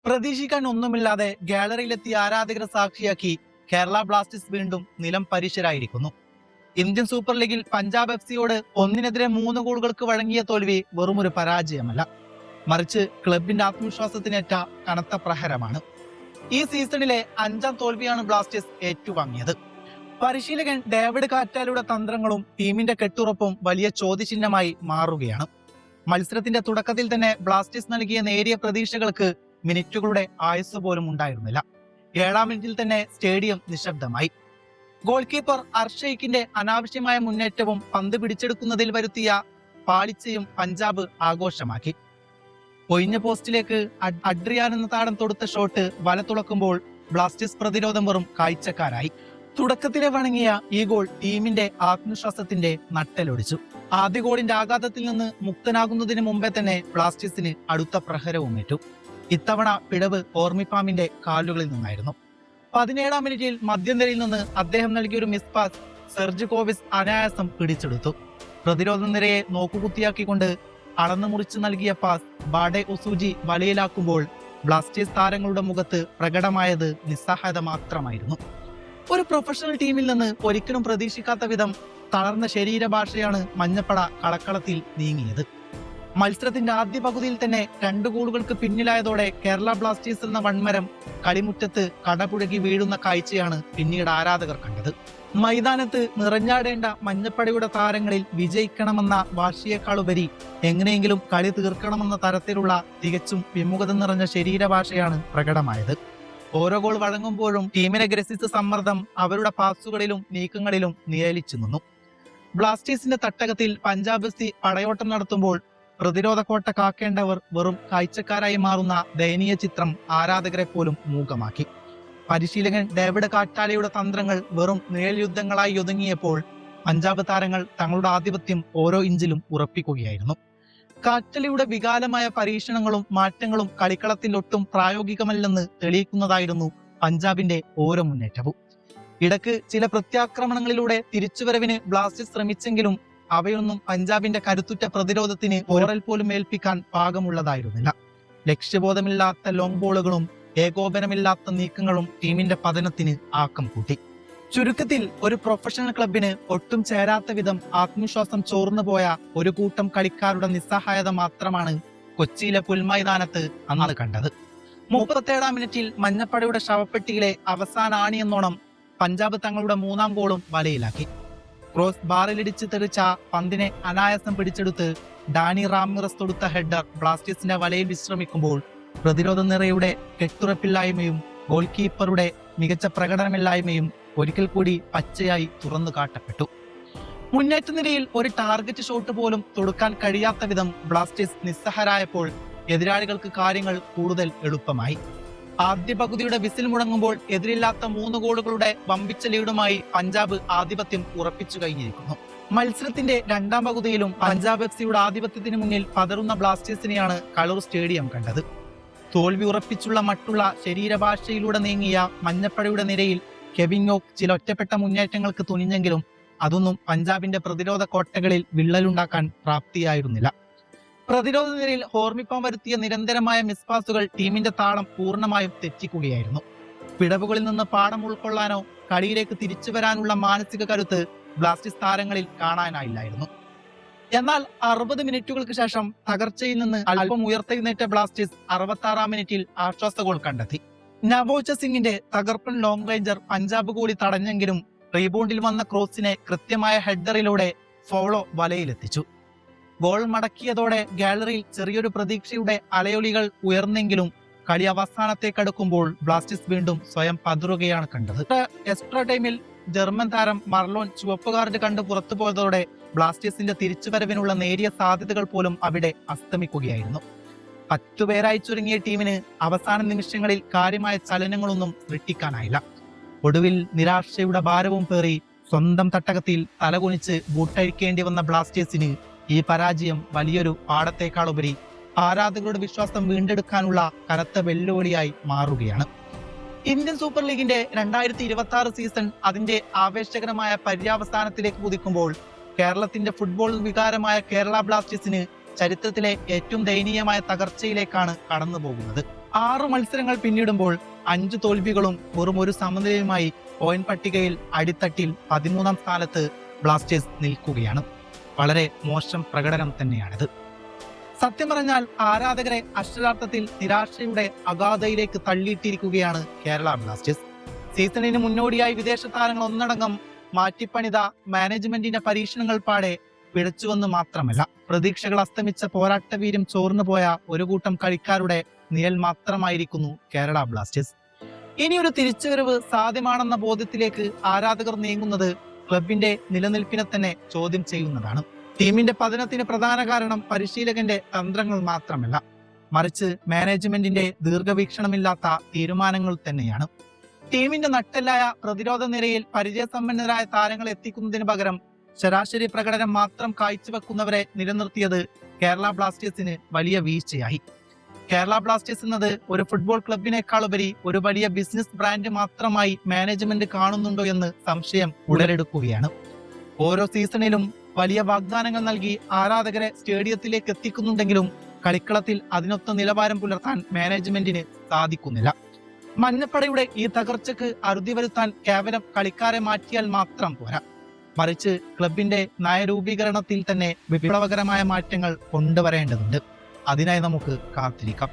പ്രതീക്ഷിക്കാൻ ഒന്നുമില്ലാതെ ഗാലറിയിലെത്തിയ ആരാധകരെ സാക്ഷിയാക്കി കേരള ബ്ലാസ്റ്റേഴ്സ് വീണ്ടും നിലം പരിശരായിരിക്കുന്നു. ഇന്ത്യൻ സൂപ്പർ ലീഗിൽ പഞ്ചാബ് എഫ്സിയോട് 1-3 ഗോളുകൾക്ക് വഴങ്ങിയ തോൽവി വെറുമൊരു പരാജയമല്ല, മറിച്ച് ക്ലബിന്റെ ആത്മവിശ്വാസത്തിനേറ്റ കനത്ത പ്രഹരമാണ്. ഈ സീസണിലെ 5ാം തോൽവിയാണ് ബ്ലാസ്റ്റേഴ്സ് ഏറ്റുവാങ്ങിയത്. പരിശീലകൻ ഡേവിഡ് കാറ്റാലയുടെ തന്ത്രങ്ങളും ടീമിന്റെ കെട്ടുറപ്പും വലിയ ചോദ്യചിഹ്നമായി മാറുകയാണ്. മത്സരത്തിന്റെ തുടക്കത്തിൽ തന്നെ ബ്ലാസ്റ്റേഴ്സ് നൽകിയ നേരിയ പ്രതീക്ഷകൾക്ക് മിനിറ്റുകളുടെ ആയുസ് പോലും ഉണ്ടായിരുന്നില്ല. 7ാം മിനിറ്റിൽ തന്നെ സ്റ്റേഡിയം നിശബ്ദമായി. ഗോൾ കീപ്പർ അർഷയ്ക്കിന്റെ അനാവശ്യമായ മുന്നേറ്റവും പന്ത് പിടിച്ചെടുക്കുന്നതിൽ വരുത്തിയ പാളിച്ചയും പഞ്ചാബ് ആഘോഷമാക്കി. ഒഴിഞ്ഞ പോസ്റ്റിലേക്ക് അഡ്രിയാൻ എന്ന താരം തൊടുത്ത ഷോട്ട് വല തുളക്കുമ്പോൾ ബ്ലാസ്റ്റേഴ്സ് പ്രതിരോധം വെറും കാഴ്ചക്കാരായി. തുടക്കത്തിലെ വണങ്ങിയ ഈ ഗോൾ ടീമിന്റെ ആത്മവിശ്വാസത്തിന്റെ നട്ടെലൊടിച്ചു. ആദ്യ ഗോളിന്റെ ആഘാതത്തിൽ നിന്ന് മുക്തനാകുന്നതിന് മുമ്പേ തന്നെ ബ്ലാസ്റ്റേഴ്സിന് അടുത്ത പ്രഹരവും ഏറ്റു. ഇത്തവണ പിഴവ് ഓർമിപ്പാമിന്റെ കാലുകളിൽ നിന്നായിരുന്നു. 17ാം മിനിറ്റിൽ മധ്യനിരയിൽ നിന്ന് അദ്ദേഹം നൽകിയൊരു മിസ് പാസ് സെർജ് കോവിസ് അനായാസം പിടിച്ചെടുത്തു. പ്രതിരോധ നിരയെ നോക്കുകുത്തിയാക്കിക്കൊണ്ട് അളന്നു മുറിച്ച് നൽകിയ പാസ് ബാഡെ ഒസൂജി വലയിലാക്കുമ്പോൾ ബ്ലാസ്റ്റേഴ്സ് താരങ്ങളുടെ മുഖത്ത് പ്രകടമായത് നിസ്സഹായത മാത്രമായിരുന്നു. ഒരു പ്രൊഫഷണൽ ടീമിൽ നിന്ന് ഒരിക്കലും പ്രതീക്ഷിക്കാത്ത വിധം തളർന്ന ശരീരഭാഷയാണ് മഞ്ഞപ്പട കളക്കളത്തിൽ നീങ്ങിയത്. മത്സരത്തിന്റെ ആദ്യ പകുതിയിൽ തന്നെ 2 ഗോളുകൾക്ക് പിന്നിലായതോടെ കേരള ബ്ലാസ്റ്റേഴ്സ് എന്ന വൻമരം കളിമുറ്റത്ത് കടപുഴകി വീഴുന്ന കാഴ്ചയാണ് പിന്നീട് ആരാധകർ കണ്ടത്. മൈതാനത്ത് നിറഞ്ഞാടേണ്ട മഞ്ഞപ്പടയുടെ താരങ്ങളിൽ വിജയിക്കണമെന്ന വാശിയേക്കാളുപരി എങ്ങനെയെങ്കിലും കളി തീർക്കണമെന്ന തരത്തിലുള്ള തികച്ചും വിമുഖത നിറഞ്ഞ ശരീരഭാഷയാണ് പ്രകടമായത്. ഓരോ ഗോൾ വഴങ്ങുമ്പോഴും ടീമിനെ ഗ്രസിച്ച സമ്മർദ്ദം അവരുടെ പാസുകളിലും നീക്കങ്ങളിലും നിഴലിച്ചു നിന്നു. ബ്ലാസ്റ്റേഴ്സിന്റെ തട്ടകത്തിൽ പഞ്ചാബ് എഫ്സി പടയോട്ടം നടത്തുമ്പോൾ പ്രതിരോധ കോട്ട കാക്കേണ്ടവർ വെറും കാഴ്ചക്കാരായി മാറുന്ന ദയനീയ ചിത്രം ആരാധകരെ പോലും മൂകമാക്കി. പരിശീലകൻ ഡേവിഡ് കാറ്റാലയുടെ തന്ത്രങ്ങൾ വെറും നിഴൽ യുദ്ധങ്ങളായി ഒതുങ്ങിയപ്പോൾ പഞ്ചാബ് താരങ്ങൾ തങ്ങളുടെ ആധിപത്യം ഓരോ ഇഞ്ചിലും ഉറപ്പിക്കുകയായിരുന്നു. കാറ്റാലയുടെ വികാലമായ പരീക്ഷണങ്ങളും മാറ്റങ്ങളും കളിക്കളത്തിൽ ഒട്ടും പ്രായോഗികമല്ലെന്ന് തെളിയിക്കുന്നതായിരുന്നു പഞ്ചാബിന്റെ ഓരോ മുന്നേറ്റവും. ഇടക്ക് ചില പ്രത്യാക്രമണങ്ങളിലൂടെ തിരിച്ചുവരവിന് ബ്ലാസ്റ്റേഴ്സ് ശ്രമിച്ചെങ്കിലും അവയൊന്നും പഞ്ചാബിന്റെ കരുത്തുറ്റ പ്രതിരോധത്തിന് ഓറൽ പോലും ഏൽപ്പിക്കാൻ പാകമുള്ളതായിരുന്നില്ല. ലക്ഷ്യബോധമില്ലാത്ത ലോങ് ബോളുകളും ഏകോപനമില്ലാത്ത നീക്കങ്ങളും ടീമിന്റെ പതനത്തിന് ആക്കം കൂട്ടി. ചുരുക്കത്തിൽ ഒരു പ്രൊഫഷണൽ ക്ലബിന് ഒട്ടും ചേരാത്ത വിധം ആത്മവിശ്വാസം ചോർന്നു പോയ ഒരു കൂട്ടം കളിക്കാരുടെ നിസ്സഹായത മാത്രമാണ് കൊച്ചിയിലെ പുൽമൈതാനത്ത് അന്ന് കണ്ടത്. 37ാം മിനിറ്റിൽ മഞ്ഞപ്പടയുടെ ശവപ്പെട്ടിയിലെ അവസാന ആണിയെന്നോണം പഞ്ചാബ് തങ്ങളുടെ 3ാം ഗോളും വലയിലാക്കി. ക്രോസ് ബാറിലിടിച്ച് തെറിച്ച പന്തിനെ അനായാസം പിടിച്ചെടുത്ത് ഡാനി റാമിറസ് തൊടുത്ത ഹെഡർ ബ്ലാസ്റ്റേഴ്സിന്റെ വലയിൽ വിശ്രമിക്കുമ്പോൾ പ്രതിരോധ നിരയുടെ കെട്ടുറപ്പില്ലായ്മയും ഗോൾ കീപ്പറുടെ മികച്ച പ്രകടനമില്ലായ്മയും ഒരിക്കൽ കൂടി പച്ചയായി തുറന്നു കാട്ടപ്പെട്ടു. മുന്നേറ്റ നിരയിൽ ഒരു ടാർഗറ്റ് ഷോട്ട് പോലും തൊടുക്കാൻ കഴിയാത്ത വിധം ബ്ലാസ്റ്റേഴ്സ് നിസ്സഹരായപ്പോൾ എതിരാളികൾക്ക് കാര്യങ്ങൾ കൂടുതൽ എളുപ്പമായി. ആദ്യ പകുതിയുടെ വിസിൽ മുഴങ്ങുമ്പോൾ എതിരില്ലാത്ത 3 ഗോളുകളുടെ വമ്പിച്ച ലീഡുമായി പഞ്ചാബ് ആധിപത്യം ഉറപ്പിച്ചു കഴിഞ്ഞിരിക്കുന്നു. മത്സരത്തിന്റെ 2ാം പകുതിയിലും പഞ്ചാബ് എഫ്സിയുടെ ആധിപത്യത്തിന് മുന്നിൽ പതറുന്ന ബ്ലാസ്റ്റേഴ്സിനെയാണ് കലൂർ സ്റ്റേഡിയം കണ്ടത്. തോൽവി ഉറപ്പിച്ചുള്ള മട്ടുള്ള ശരീരഭാഷയിലൂടെ നീങ്ങിയ മഞ്ഞപ്പടയുടെ നിരയിൽ കെവിൻയോക്ക് ചില ഒറ്റപ്പെട്ട മുന്നേറ്റങ്ങൾക്ക് തുനിഞ്ഞെങ്കിലും അതൊന്നും പഞ്ചാബിന്റെ പ്രതിരോധ കോട്ടകളിൽ വിള്ളലുണ്ടാക്കാൻ പ്രാപ്തിയായിരുന്നില്ല. പ്രതിരോധ നിരയിൽ ഹോർമിപ്പാൻ വരുത്തിയ നിരന്തരമായ മിസ്പാസുകൾ ടീമിന്റെ താളം പൂർണ്ണമായും തെറ്റിക്കുകയായിരുന്നു. പിഴവുകളിൽ നിന്ന് പാഠം ഉൾക്കൊള്ളാനോ കളിയിലേക്ക് തിരിച്ചു വരാനുള്ള മാനസിക കരുത്ത് ബ്ലാസ്റ്റേഴ്സ് താരങ്ങളിൽ കാണാനായില്ലായിരുന്നു. എന്നാൽ 60 മിനിറ്റുകൾക്ക് ശേഷം തകർച്ചയിൽ നിന്ന് അല്പം ഉയർത്തെഴുന്നേറ്റ ബ്ലാസ്റ്റേഴ്സ് 66ാം മിനിറ്റിൽ ആശ്വാസ ഗോൾ കണ്ടെത്തി. നവോച്ച സിംഗിന്റെ തകർപ്പൻ ലോങ് റേഞ്ചർ പഞ്ചാബ് കൂടി തടഞ്ഞെങ്കിലും റീബൗണ്ടിൽ വന്ന ക്രോസിനെ കൃത്യമായ ഹെഡറിലൂടെ ഫോളോ വലയിലെത്തിച്ചു. ഗോൾ മടക്കിയതോടെ ഗാലറിയിൽ ചെറിയൊരു പ്രതീക്ഷയുടെ അലയൊലികൾ ഉയർന്നെങ്കിലും കളി അവസാനത്തേക്കടുക്കുമ്പോൾ ബ്ലാസ്റ്റേഴ്സ് വീണ്ടും സ്വയം പതറുകയാണ് കണ്ടത്. എക്സ്ട്രാ ടൈമിൽ ജർമ്മൻ താരം മർലോൺ ചുവപ്പ് കാർഡ് കണ്ട് പുറത്തു പോയതോടെ ബ്ലാസ്റ്റേഴ്സിന്റെ തിരിച്ചുവരവിനുള്ള നേരിയ സാധ്യതകൾ പോലും അവിടെ അസ്തമിക്കുകയായിരുന്നു. 10 പേരായി ചുരുങ്ങിയ ടീമിന് അവസാന നിമിഷങ്ങളിൽ കാര്യമായ ചലനങ്ങളൊന്നും സൃഷ്ടിക്കാനായില്ല. ഒടുവിൽ നിരാശയുടെ ഭാരവും പേറി സ്വന്തം തട്ടകത്തിൽ തലകുനിച്ച് ബൂട്ടഴിക്കേണ്ടി വന്ന ബ്ലാസ്റ്റേഴ്സിന് ഈ പരാജയം വലിയൊരു പാഠത്തെക്കാളുപരി ആരാധകരുടെ വിശ്വാസം വീണ്ടെടുക്കാനുള്ള കനത്ത വെല്ലുവിളിയായി മാറുകയാണ്. ഇന്ത്യൻ സൂപ്പർ ലീഗിന്റെ 2026 സീസൺ അതിന്റെ ആവേശകരമായ പര്യാവസാനത്തിലേക്ക് കുതിക്കുമ്പോൾ കേരളത്തിന്റെ ഫുട്ബോൾ വികാരമായ കേരള ബ്ലാസ്റ്റേഴ്സിന് ചരിത്രത്തിലെ ഏറ്റവും ദയനീയമായ തകർച്ചയിലേക്കാണ് കടന്നു പോകുന്നത്. 6 മത്സരങ്ങൾ പിന്നിടുമ്പോൾ 5 തോൽവികളും വെറും ഒരു സമനിലയുമായി പോയിന്റ് പട്ടികയിൽ അടിത്തട്ടിൽ 13ാം സ്ഥാനത്ത് ബ്ലാസ്റ്റേഴ്സ് നിൽക്കുകയാണ്. വളരെ മോശം പ്രകടനം തന്നെയാണിത്. സത്യം പറഞ്ഞാൽ ആരാധകരെ അക്ഷരാർത്ഥത്തിൽ നിരാശയുടെ അഗാധയിലേക്ക് തള്ളിയിട്ടിരിക്കുകയാണ് കേരള ബ്ലാസ്റ്റേഴ്സ്. സീസണിന് മുന്നോടിയായി വിദേശ താരങ്ങൾ ഒന്നടങ്കം മാറ്റിപ്പണിത മാനേജ്മെന്റിന്റെ പരീക്ഷണങ്ങൾ പാടെ പിഴച്ചുവെന്ന് മാത്രമല്ല, പ്രതീക്ഷകൾ അസ്തമിച്ച പോരാട്ടവീര്യം ചോർന്നു പോയ ഒരു കൂട്ടം കളിക്കാരുടെ നിഴൽ മാത്രമായിരിക്കുന്നു കേരള ബ്ലാസ്റ്റേഴ്സ്. ഇനിയൊരു തിരിച്ചുവരവ് സാധ്യമാണെന്ന ബോധ്യത്തിലേക്ക് ആരാധകർ നീങ്ങുന്നത് ക്ലബിന്റെ നിലനിൽപ്പിനെ തന്നെ ചോദ്യം ചെയ്യുന്നതാണ്. ടീമിന്റെ പതനത്തിന് പ്രധാന കാരണം പരിശീലകന്റെ തന്ത്രങ്ങൾ മാത്രമല്ല, മറിച്ച് മാനേജ്മെന്റിന്റെ ദീർഘവീക്ഷണമില്ലാത്ത തീരുമാനങ്ങൾ തന്നെയാണ്. ടീമിന്റെ നട്ടെല്ലായ പ്രതിരോധ നിരയിൽ പരിചയസമ്പന്നരായ താരങ്ങളെ എത്തിക്കുന്നതിന് പകരം ശരാശരി പ്രകടനം മാത്രം കാഴ്ചവെക്കുന്നവരെ നിലനിർത്തിയത് കേരള ബ്ലാസ്റ്റേഴ്സിന് വലിയ വീഴ്ചയായി. കേരള ബ്ലാസ്റ്റേഴ്സ് എന്നത് ഒരു ഫുട്ബോൾ ക്ലബിനേക്കാളുപരി ഒരു വലിയ ബിസിനസ് ബ്രാൻഡ് മാത്രമായി മാനേജ്മെന്റ് കാണുന്നുണ്ടോ എന്ന് സംശയം ഉടലെടുക്കുകയാണ്. ഓരോ സീസണിലും വലിയ വാഗ്ദാനങ്ങൾ നൽകി ആരാധകരെ സ്റ്റേഡിയത്തിലേക്ക് എത്തിക്കുന്നുണ്ടെങ്കിലും കളിക്കളത്തിൽ അതിനൊത്ത നിലവാരം പുലർത്താൻ മാനേജ്മെന്റിന് സാധിക്കുന്നില്ല. മഞ്ഞപ്പടയുടെ ഈ തകർച്ചയ്ക്ക് അറുതി വരുത്താൻ കേവലം കളിക്കാരെ മാറ്റിയാൽ മാത്രം പോരാ, മറിച്ച് ക്ലബിന്റെ നയരൂപീകരണത്തിൽ തന്നെ വിപ്ലവകരമായ മാറ്റങ്ങൾ കൊണ്ടുവരേണ്ടതുണ്ട്. അതിനായി നമുക്ക് കാത്തിരിക്കാം.